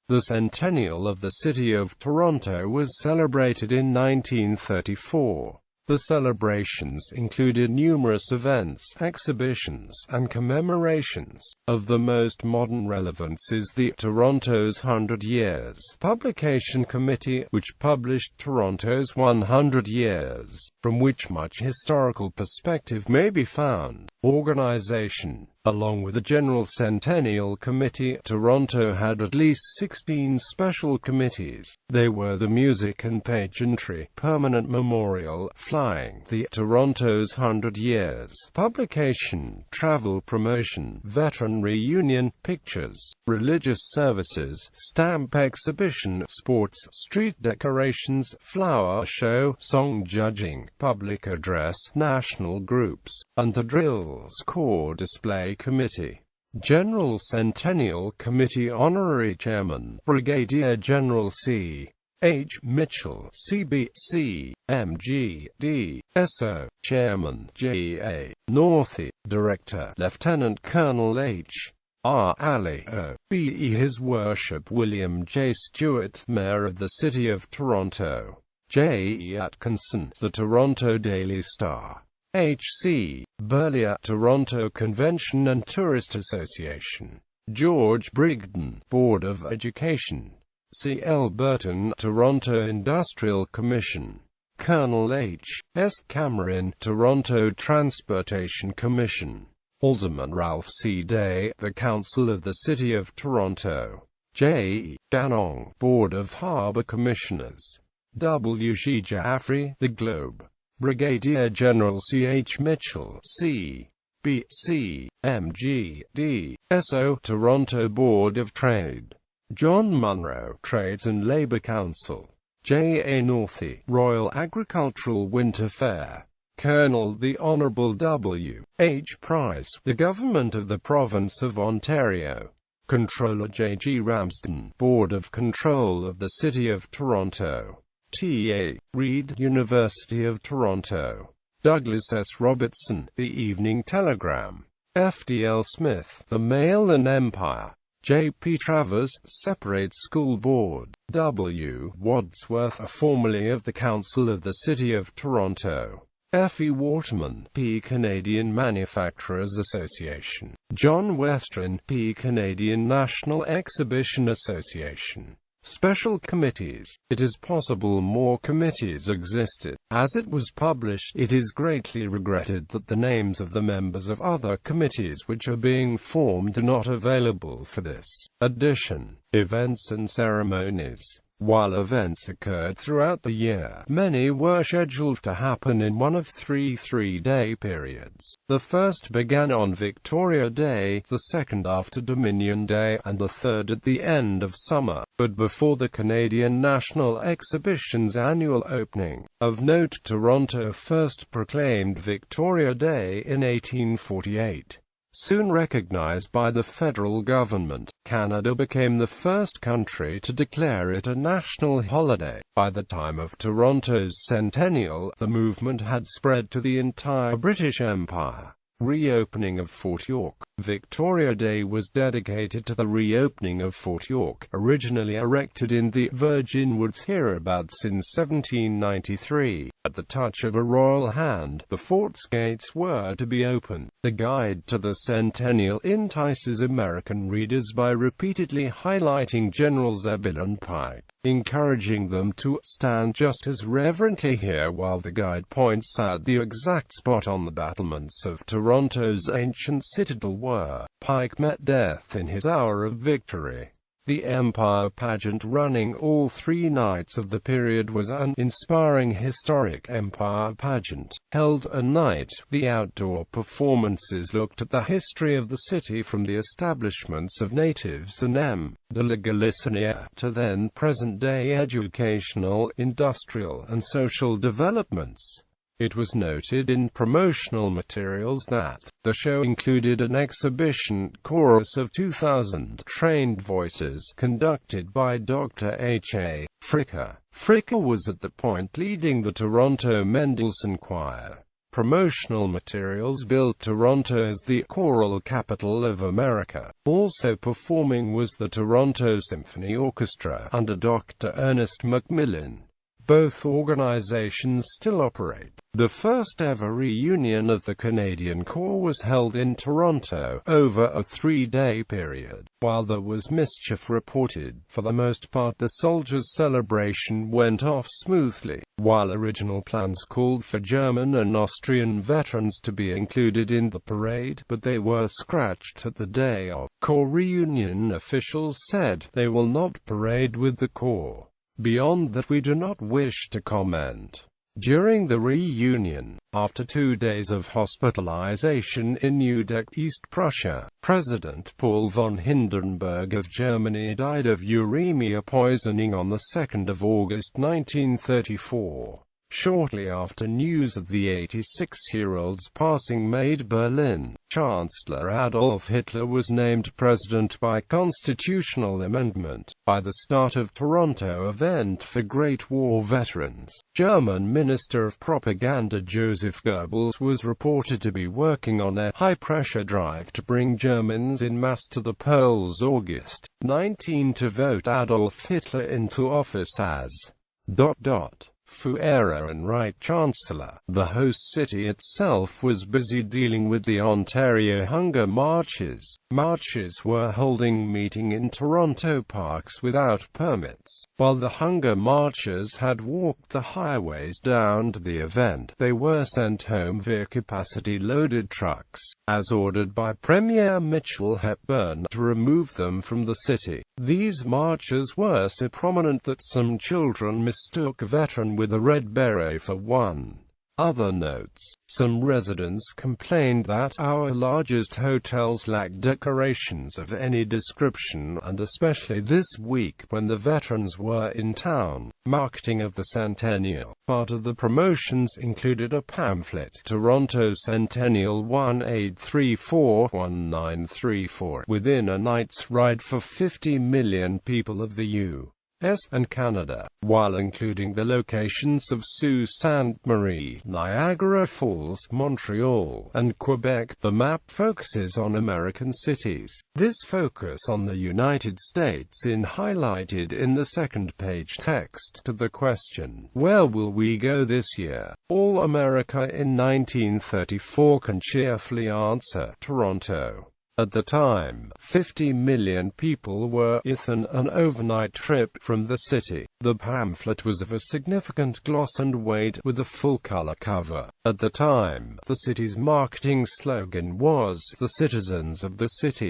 The Centennial of the City of Toronto was celebrated in 1934. The celebrations included numerous events, exhibitions, and commemorations. Of the most modern relevance is the Toronto's 100 Years Publication Committee, which published Toronto's 100 Years, from which much historical perspective may be found. Organization. Along with the General Centennial Committee, Toronto had at least 16 special committees. They were the Music and Pageantry, Permanent Memorial, Flying, the Toronto's 100 Years Publication, Travel Promotion, Veteran Reunion, Pictures, Religious Services, Stamp Exhibition, Sports, Street Decorations, Flower Show, Song Judging, Public Address, National Groups, and the Drills Corps Display Committee. General Centennial Committee Honorary Chairman, Brigadier General C. H. Mitchell, CBC, MG, DSO, Chairman, J. A. Northey, Director, Lieutenant Colonel H. R. Alley, O.B.E. His Worship William J. Stewart, Mayor of the City of Toronto, J. E. Atkinson, The Toronto Daily Star, H.C. Burleigh, Toronto Convention and Tourist Association, George Brigden, Board of Education, C. L. Burton, Toronto Industrial Commission, Colonel H. S. Cameron, Toronto Transportation Commission, Alderman Ralph C. Day, the Council of the City of Toronto, J. E. Danong, Board of Harbour Commissioners, W. G. Jaffrey, The Globe, Brigadier General C. H. Mitchell, C. B. C. M. G. D. S. O. Toronto Board of Trade, John Munro, Trades and Labour Council, J. A. Northey, Royal Agricultural Winter Fair, Colonel the Honourable W. H. Price, the Government of the Province of Ontario, Controller J. G. Ramsden, Board of Control of the City of Toronto, T. A. Reid, University of Toronto, Douglas S. Robertson, The Evening Telegram, F. D. L. Smith, The Mail and Empire, J. P. Travers, Separate School Board, W. Wadsworth, formerly of the Council of the City of Toronto, F. E. Waterman, P. Canadian Manufacturers Association, John Westron, P. Canadian National Exhibition Association. Special committees. It is possible more committees existed. As it was published, it is greatly regretted that the names of the members of other committees which are being formed are not available for this edition. Events and ceremonies. While events occurred throughout the year, many were scheduled to happen in one of three three-day periods. The first began on Victoria Day, the second after Dominion Day, and the third at the end of summer, but before the Canadian National Exhibition's annual opening. Of note, Toronto first proclaimed Victoria Day in 1848. Soon recognized by the federal government, Canada became the first country to declare it a national holiday. By the time of Toronto's centennial, the movement had spread to the entire British Empire. Reopening of Fort York. Victoria Day was dedicated to the reopening of Fort York, originally erected in the Virgin Woods hereabouts in 1793. At the touch of a royal hand, the fort's gates were to be opened. The Guide to the Centennial entices American readers by repeatedly highlighting General Zebulon Pike, encouraging them to stand just as reverently here while the guide points out the exact spot on the battlements of Toronto's ancient citadel where Pike met death in his hour of victory. The Empire Pageant, running all 3 nights of the period, was an inspiring historic Empire Pageant. Held at night, the outdoor performances looked at the history of the city from the establishments of natives and de la Galicinia to then present-day educational, industrial, and social developments. It was noted in promotional materials that the show included an exhibition chorus of 2,000 trained voices, conducted by Dr. H. A. Fricker. Fricker was at that point leading the Toronto Mendelssohn Choir. promotional materials billed Toronto as the choral capital of America. Also performing was the Toronto Symphony Orchestra under Dr. Ernest Macmillan. Both organizations still operate. The first ever reunion of the Canadian Corps was held in Toronto, over a 3-day period. While there was mischief reported, for the most part the soldiers' celebration went off smoothly. While original plans called for German and Austrian veterans to be included in the parade, but they were scratched at the day of. Corps reunion officials said, they will not parade with the Corps. Beyond that we do not wish to comment. During the reunion, after 2 days of hospitalization in Neudeck, East Prussia, President Paul von Hindenburg of Germany died of uremia poisoning on the 2nd of August 1934. Shortly after news of the 86-year-old's passing made Berlin, Chancellor Adolf Hitler was named president by constitutional amendment. By the start of Toronto event for Great War veterans, German Minister of Propaganda Joseph Goebbels was reported to be working on a high-pressure drive to bring Germans in mass to the polls August 19 to vote Adolf Hitler into office as Führer and Right Chancellor. The host city itself was busy dealing with the Ontario hunger marches. Marches were holding meeting in Toronto parks without permits. While the hunger marchers had walked the highways down to the event, they were sent home via capacity-loaded trucks, as ordered by Premier Mitchell Hepburn, to remove them from the city. These marches were so prominent that some children mistook a veteran with a red beret for one. Other notes: some residents complained that our largest hotels lacked decorations of any description, and especially this week when the veterans were in town. Marketing of the Centennial. Part of the promotions included a pamphlet, Toronto Centennial 1834-1934, within a night's ride for 50 million people of the U.S. and Canada, while including the locations of Sault Ste. Marie, Niagara Falls, Montreal, and Quebec. The map focuses on American cities. This focus on the United States is highlighted in the second page text. To the question, where will we go this year? All America in 1934 can cheerfully answer, Toronto. At the time, 50 million people were within an overnight trip from the city. The pamphlet was of a significant gloss and weight, with a full-color cover. At the time, the city's marketing slogan was, "The citizens of the city."